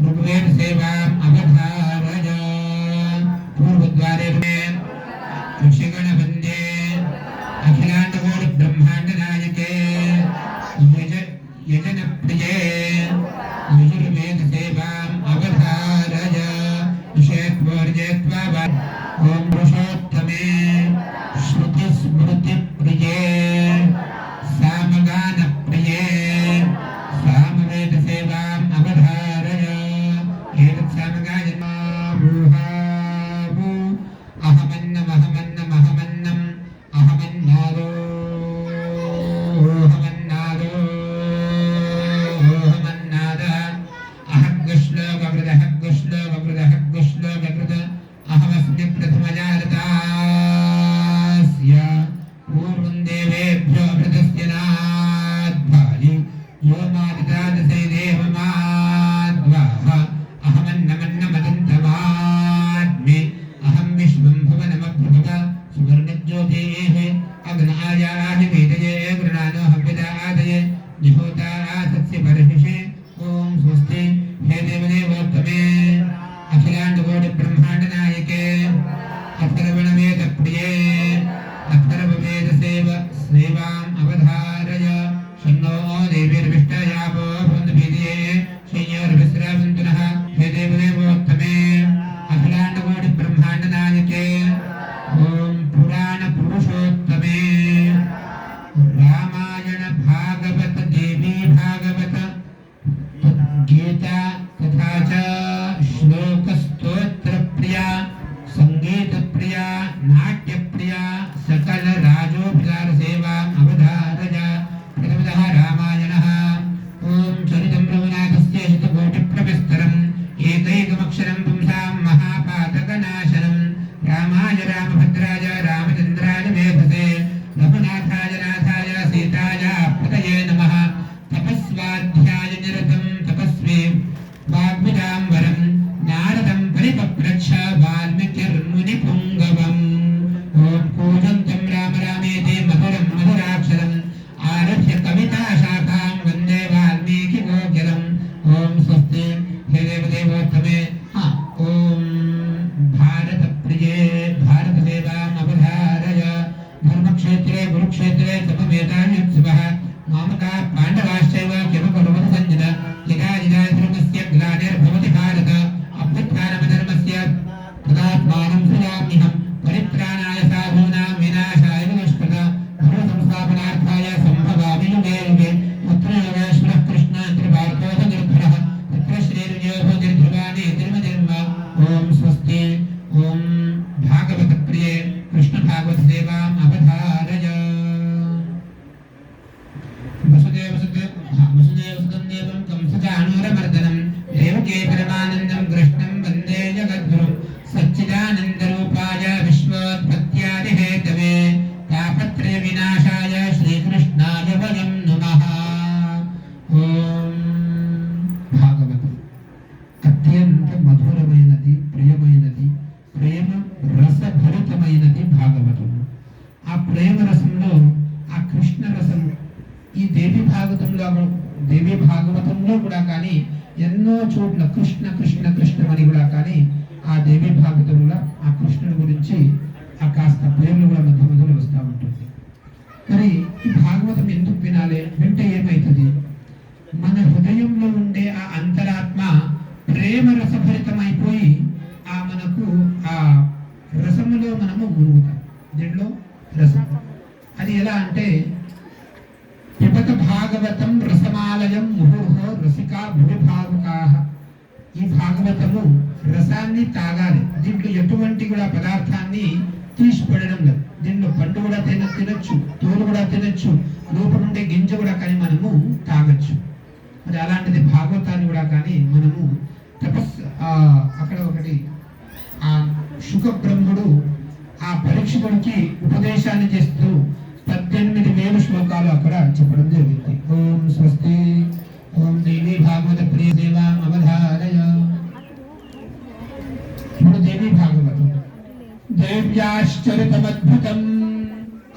ऋग्वेद सेवाम अवधारय पूर्वद्वारे ऋषिगण वंदे अखिलांड कोटि ब्रह्मांड नायके यजन प्रिये यजुर्वेद सेवाम अवधारय विषयत्वर्जयत्वा ओम पुरुषोत्तमे श्रुति स्मृति प्रिये सामगान प्रिये सामवेद सेवाम अवधारय एतत् सामगायन् अहमन्नम् अहमन्नम् अहमन्नम् अहमन्नादो अहमन्नादो अहमन्नाद अहग्गश्लोककृत अहग्गश्लोककृत अहग्गश्लोककृत अहमस्मि प्रथमजारतास्य पूर्वं देवेभ्यो अमृतस्य नाद्भायि यो मादितादसे देवमाद्वाः अहमन्नमन्नमदन्तमाद्मि अहं विश्वं भुवनमभ्युपत सुवर्णज्योतिः अग्नायादिवेदये गृणानो हव्यदादये निहोता आसस्य बर्हिषे ॐ स्वस्ति हे देवदेवोत्तमे अखिलाण्डकोटि ब्रह्माण्डनायके अथर्वणवेदप्रिये अथर्ववेदसेव सेवाम् अवधारय शन्नो देवीर्विष्टयापो भवन्तभिधिये श्रेयोर्विश्रावन्तुनः हे देवदेवोत्तमे अखिलाण्डकोटि ब्रह्माण्डनायके ॐ पुराणपुरुषोत्तमे रामायण भागवत देवी भागवत गीता तथा च श्लोकस्तोत्रप्रिया संगीतप्रिया नाट्यप्रिया सकल राजोपचार सेवाम् अवधारय प्रथमतः रामायणः ॐ चरितं रघुनाथस्य शतकोटिप्रविस्तरम् एकैकमक्षरं पुंसां महापातकनाशनं रामाय रामभद्राय रामचन्द्राय वेधसे रघुनाथाय नाथाय सीताय पतये नमः तपस्वाध्याय निरतं तपस्वी वाग्विदाम्बरं नारदं परिपप्रच्छ वाल्मीकिर्मुनिपुङ्गवम् ॐ कूजन्तं राम रामेति मधुरं मधुराक्षरम् आरभ्य कविताशाखां वन्दे वाल्मीकिगोचरम् ॐ स्वस्ति हे देवदेवोत्तमे ॐ भारतप्रिये भारतसेवाम् अवधारय धर्मक्षेत्रे कुरुक्षेत्रे समवेतायुत्सवः मामकाः पाण्डवाश्चैव किमकुर्वन् सञ्जन यदा यदा धर्मस्य ग्लानिर्भवति भारत अभ्युत्थानमधर्मस्य तदात्मानं सृजाम्यहं परित्राणाय साधूनां विनाशाय नमस्कृत धर्मसंस्थापनार्थाय सम्भवामि युगे युगे तत्र योगेश्वरः कृष्णः त्रिभारतोऽथ निर्भरः तत्र श्रीर्योः निर्ध्रुवाणि निर्मजन्म ॐ स्वस्ति ॐ भागवतप्रिये कृष्णभागवतसेवाम् अवधारय वसुदेवसुतं देवं कंसचाणूरमर्दनं देवकी परमानन्दं कृष्णं वन्दे जगद्गुरुं सच्चिदानन्दरूपाय विश्वोत्पत्त्यादिहेतवे तापत्रयविनाशाय श्रीकृष्णाय वयं नमः ॐ భాగవతం అత్యంత మధురమైనది ప్రియమైనది ప్రేమ రసభరితమైనది భాగవతం ఆ ప్రేమ రసంలో ఆ కృష్ణ రసం ఈ దేవి భాగవతంలో కూడా కానీ ఎన్నో చోట్ల కృష్ణ కృష్ణ కృష్ణమని కూడా కానీ ఆ దేవి భాగవతంలో ఆ కృష్ణుని గురించి ఆ కాస్త ప్రేమ కూడా మధ్య మధ్యలో వస్తూ ఉంటుంది. మరి ఈ భాగవతం ఎందుకు వినాలి వింటే ఏమవుతుంది? మన హృదయంలో ఉండే ఆ అంతరాత్మ ప్రేమ రసభరితమైపోయి ఆ మనకు ఆ రసములో మనము మునుగుతాం. దీంట్లో రసం అది ఎలా అంటే పిబత భాగవతం రసమాలయం ముహుర్హో రసికా భువి భావుకాః. ఈ భాగవతము రసాన్ని తాగాలి. దీంట్లో ఎటువంటి కూడా పదార్థాన్ని తీసిపడడం లేదు. దీంట్లో పండు కూడా తినచ్చు, తోలు కూడా తినచ్చు, లోపల ఉండే గింజ కూడా కానీ మనము తాగొచ్చు. మరి అలాంటిది భాగవతాన్ని కూడా కానీ మనము అక్కడ ఒకటి ఆ శుక బ్రహ్ముడు ఆ పరీక్షకుడికి ఉపదేశాన్ని చేస్తూ 18,000 శ్లోకాలు అక్కడ చెప్పడం జరిగింది. ఓం స్వస్తి ఓం దేవి భాగవత ప్రియ సేవాం అవధారయ. ఇప్పుడు దేవి భాగవతం దేవ్యాశ్చరితమద్భుతం.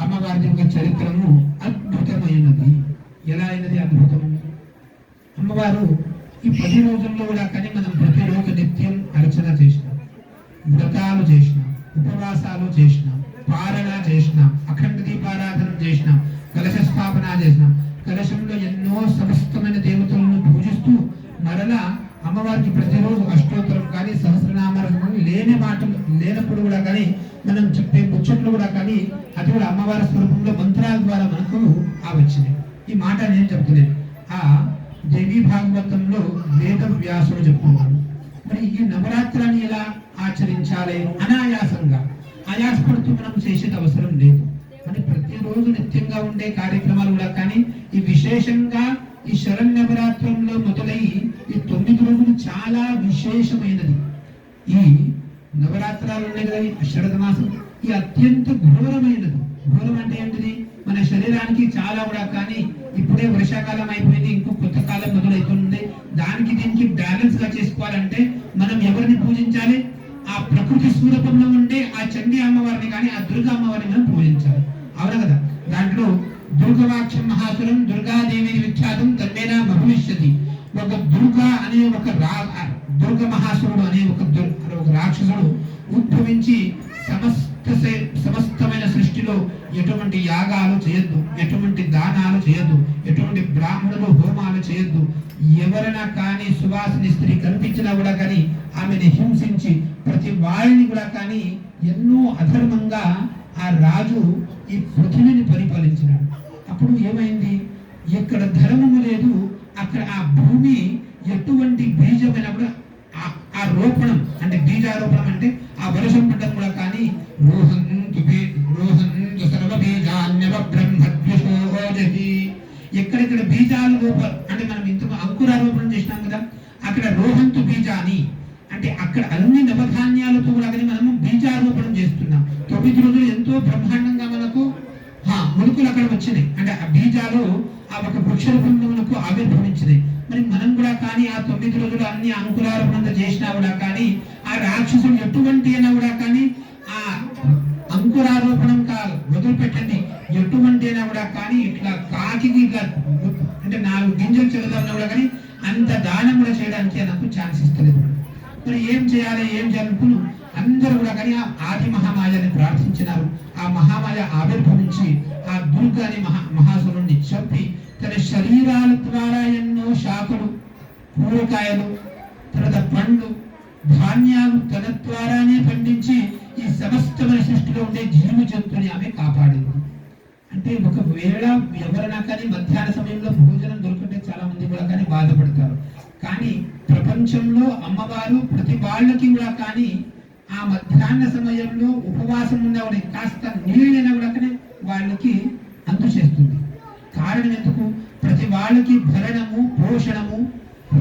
అమ్మవారి యొక్క చరిత్రము అద్భుతమైనది. ఎలా అయినది అద్భుతము? అమ్మవారు ఈ ప్రతి రోజుల్లో కూడా కానీ మనం ప్రతిరోజు నిత్యం అర్చన చేసినాం, వ్రతాలు చేసినాం, ఉపవాసాలు చేసినాం, పాలన చేసినాం, అఖండ దీపారాధన చేసినాం, కలశ స్థాపన చేసినాం. కలశంలో ఎన్నో సమస్తమైన దేవతలను పూజిస్తూ మరలా అమ్మవారికి ప్రతిరోజు అష్టోత్తరం కానీ సహస్రనామాలు కానీ లేని మాటలు లేనప్పుడు కూడా కానీ మనం చెప్పే ముచ్చట్లు కూడా కానీ అది కూడా అమ్మవారి స్వరూపంలో మంత్రాల ద్వారా మనకు వచ్చినాయి. ఈ మాట నేను చెప్తున్నాను. ఆ దేవీ భాగవతంలో వేద వ్యాసుడు చెప్తున్నాడు. మరి ఈ నవరాత్రాన్ని ఎలా ఆచరించాలి? అనాయాసంగా, ఆయాసపడుతూ మనం చేసేది అవసరం లేదు. మరి ప్రతిరోజు నిత్యంగా ఉండే కార్యక్రమాలు కూడా కానీ ఈ విశేషంగా ఈ శరన్నవరాత్రంలో మొదలై ఈ 9 రోజులు చాలా విశేషమైనది. ఈ నవరాత్రాలు ఉన్నాయి కదా, ఈ శరద మాసం ఈ అత్యంత ఘోరమైనది. ఘోరం అంటే ఏంటిది? మన శరీరానికి చాలా కూడా కానీ ఇప్పుడే వర్షాకాలం అయిపోయింది, ఇంకో కొత్త కాలం మొదలవుతుంది. దానికి దీనికి బ్యాలెన్స్ గా చేసుకోవాలంటే మనం ఎవరిని పూజించాలి? ఆ ప్రకృతి స్వరూపంలో ఉండే ఆ చండీ అమ్మవారిని కానీ ఆ దుర్గా అమ్మవారిని మనం పూజించాలి. అవును కదా? దాంట్లో దుర్గవాక్షం మహాసురం దుర్గాదేవి విఖ్యాతం తన్మేనా భవిష్యతి. ఒక దుర్గా అనే ఒక దుర్గ మహాసురుడు అనే ఒక రాక్షసుడు ఉద్భవించి సమస్తమైన సృష్టిలో ఎటువంటి యాగాలు చేయొద్దు, ఎటువంటి దానాలు చేయొద్దు, ఎటువంటి బ్రాహ్మణులు హోమాలు చేయొద్దు. ఎవరైనా కానీ సువాసిని స్త్రీ కనిపించినా కూడా కానీ ఆమెను హింసించి ప్రతి వారిని కూడా కానీ ఎన్నో అధర్మంగా ఆ రాజు ఈ పృథ్వీని పరిపాలించినాడు. అప్పుడు ఏమైంది? ఎక్కడ ధర్మము లేదు అక్కడ ఆ భూమి ఎటువంటి బీజమైన కూడా ఆ రోపణం అంటే బీజారోపణం అంటే ఆ వర్షం పడ్డం కూడా కానీ ఎక్కడెక్కడ బీజాలు అంటే మనం ఇంత అంకురారోపణం చేసినాం కదా, అక్కడ రోహంతు బీజాని అంటే అక్కడ అన్ని నవధాన్యాలతో కూడా మనము బీజారోపణం చేస్తున్నాం. 9 రోజులు ఎంతో బ్రహ్మాండంగా మనకు మొలకలు అక్కడ వచ్చినాయి. అంటే ఆ బీజాలు ఆ ఒక వృక్ష రూపంలో మనకు ఆవిర్భవించినాయి. మరి మనం కూడా కానీ ఆ 9 రోజులు అన్ని అంకురారోపణంగా చేసినా కూడా కానీ ఆ రాక్షసుడు ఎటువంటి అయినా కూడా కానీ ఆ అంకురారోపణం వదిలిపెట్టండి, ఎటువంటి అయినా కూడా కానీ ఇట్లా కాకి ఇట్లా అంటే 4 గింజలు చెల్లుదామన్నా కూడా కానీ అంత దానం కూడా చేయడానికి నాకు ఛాన్స్ ఇస్తలేదు. మరి ఏం చేయాలనుకుని అందరూ కూడా కానీ ఆ ఆది మహామాయని ప్రార్థించినారు. ఆ మహామాయ ఆవిర్భవించి ఆ దుర్గాని మహాసురుణ్ణి చంపి తన శరీరాల ద్వారా ఎన్నో శాఖలు, కూరగాయలు, తర్వాత పండ్లు, ధాన్యాలు తన ద్వారానే పండించి ఈ సమస్తమైన సృష్టిలో ఉండే జీవ జంతువుని ఆమె కాపాడింది. అంటే ఒకవేళ ఎవరైనా కానీ మధ్యాహ్న సమయంలో భోజనం దొరికితే చాలా మంది కూడా కానీ బాధపడతారు. కానీ ప్రపంచంలో అమ్మవారు ప్రతి వాళ్ళకి కూడా కానీ ఆ మధ్యాహ్న సమయంలో ఉపవాసం ఉన్నవాడి కాస్త నీళ్ళైనా కూడా కానీ వాళ్ళకి అందుచేస్తుంది. కారణం ఎందుకు? ప్రతి వాళ్ళకి భరణము, పోషణము,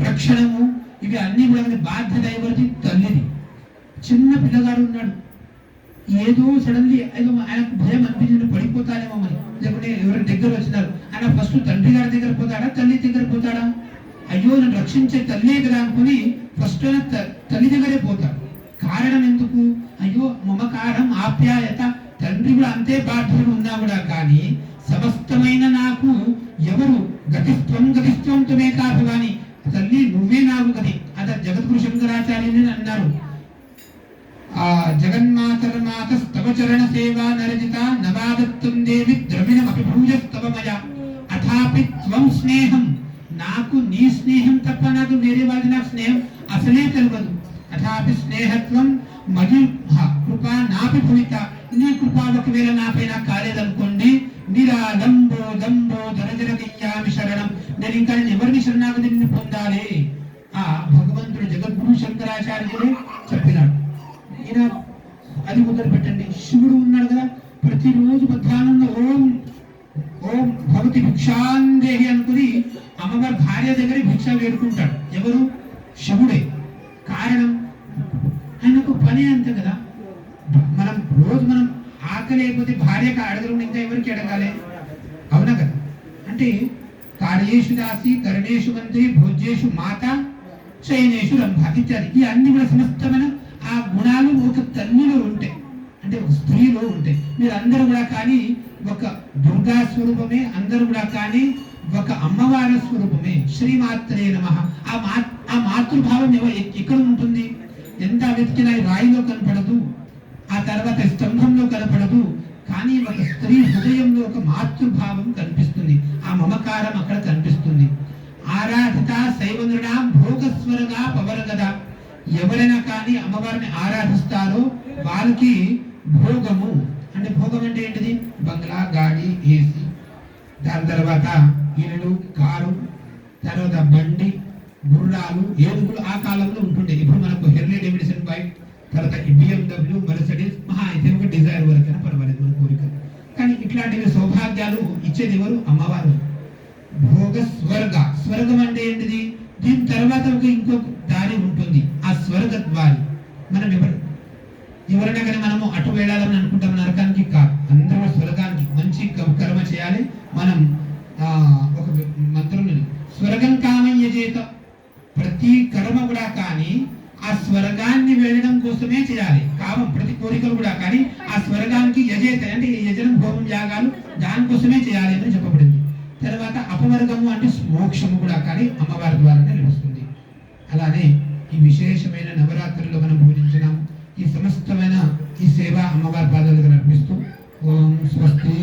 రక్షణము ఇవి అన్ని కూడా బాధ్యత ఎవరిది? తల్లిది. చిన్న పిల్లగాడు ఉన్నాడు, ఏదో సడన్లీ ఏదో ఆయనకు భయం అనిపించింది, పడిపోతాడేమో మరి, లేకుంటే ఎవరి దగ్గర వచ్చినారు ఆయన ఫస్ట్ తండ్రి గారి దగ్గర పోతాడా, తల్లి దగ్గర పోతాడా? అయ్యో నన్ను రక్షించే తల్లే కదా అనుకుని ఫస్ట్ తల్లి దగ్గరే పోతాడు. కారణం ఎందుకు? అయ్యో మమకారం, ఆప్యాయత. తండ్రి కూడా అంతే బాధ్యతలు ఉన్నా కూడా కానీ సమస్తమైన నాకు ఎవరు గతిత్వం తుమే కాదు కానీ తల్లి నువ్వే నాకు గతి. అద జగద్గురు శంకరాచార్యుని అన్నారు, ఆ జగన్మాతర్మాత స్తవ చరణ సేవా నరజిత నవాదత్తం దేవి ద్రవిణం అభిభూజస్తవమయ అథాపి త్వం స్నేహం. నాకు నీ స్నేహం తప్ప నాకు వేరే వాళ్ళది నాకు స్నేహం అసలే తెలియదు. అథాపి స్నేహత్వం మధు కృపా నాపి భూమిత. నీ కృప ఒకవేళ నాపైన కాలేదనుకోండి, నిరాలంబో దంబో ధనజరగయ్యామి శరణం. నేను ఇంకా ఎవరిని శరణాగతిని పొందాలి? ఆ భగవంతుడు జగద్గురు శంకరాచార్యుడు చెప్పినాడు. ఈయన అది మొదలు పెట్టండి. శివుడు ఉన్నాడు కదా, ప్రతిరోజు మధ్యాహ్నంలో ఓం ఓం భగవతి భిక్షాందేహి అనుకుని అమ్మవారి భార్య దగ్గర భిక్ష వేడుకుంటాడు. ఎవరు? శివుడే. కారణం ఆయనకు పని అంతే కదా. మనం ఆకలి అయిపోతే భార్యకు అడగలు ఇంకా ఎవరికి అడగాలి? అవునా కదా? అంటే కార్యేషు దాసి కరణేషు మంత్రి భోజ్యేషు మాత శయనేషు రంభ ఇత్యాది ఈ అన్ని కూడా సమస్తమైన ఆ గుణాలు ఒక తల్లిలో ఉంటాయి, అంటే ఒక స్త్రీలో ఉంటాయి. మీరు అందరూ కూడా కానీ ఒక దుర్గా స్వరూపమే, అందరూ కూడా కానీ ఒక అమ్మవారి స్వరూపమే. శ్రీమాత్రే నమః. ఆ మాతృభావం ఎక్కడ ఉంటుంది? ఎంత వెతికినా రాయిలో కనపడదు, ఆ తర్వాత స్తంభంలో కనపడదు, కానీ ఒక స్త్రీ హృదయంలో ఒక మాతృభావం కనిపిస్తుంది. ఆ మమకారం అక్కడ కనిపిస్తుంది. ఆరాధిత శైవనృణ భోగస్వరగా పవరగదా. ఎవరైనా కానీ అమ్మవారిని ఆరాధిస్తారో వారికి భోగము అంటే, భోగం అంటే ఏంటిది? బంగ్లా, గాడి, ఏసీ, దాని తర్వాత ఇల్లు, కారు, తర్వాత బండి, గుర్రాలు, ఏనుగులు ఆ కాలంలో ఉంటుండే. ఇప్పుడు మనకు హెర్లీ డేవిడ్సన్ బైక్, తర్వాత BMW, మెర్సిడీస్, మహా అయితే ఒక డిజైర్ వరకైనా పర్వాలేదు మన కోరిక. కానీ ఇట్లాంటివి సౌభాగ్యాలు ఇచ్చేది ఎవరు? అమ్మవారు. భోగ స్వర్గ. స్వర్గం అంటే ఏంటిది? దీని తర్వాత ఇంకొక దారి ఉంటుంది, ఆ స్వర్గ ద్వారి. మనం ఎవరైనా కానీ మనము అటు వెళ్ళాలని అనుకుంటాం, నరకానికి కాదు, అందరూ స్వర్గానికి. మంచి కర్మ చేయాలి. మనం ఒక మంత్రం, స్వర్గం కామయ్య చేత. ప్రతి కర్మ కూడా కానీ ఆ స్వర్గాన్ని వెళ్ళడం కోసమే చేయాలి. కామం ప్రతి కోరికలు కూడా కానీ ఆ స్వర్గానికి యజేత అంటే యజనం, హోమం, యాగాలు దానికోసమే చేయాలి అని చెప్పబడింది. తర్వాత అపవర్గము అంటే మోక్షము కూడా కానీ అమ్మవారి ద్వారానే లభిస్తుంది. అలానే ఈ విశేషమైన నవరాత్రుల్లో మనం పూజించినాం. ఈ సమస్తమైన ఈ సేవ అమ్మవారి పాదాలకు అర్పిస్తూ ఓం స్వస్తి.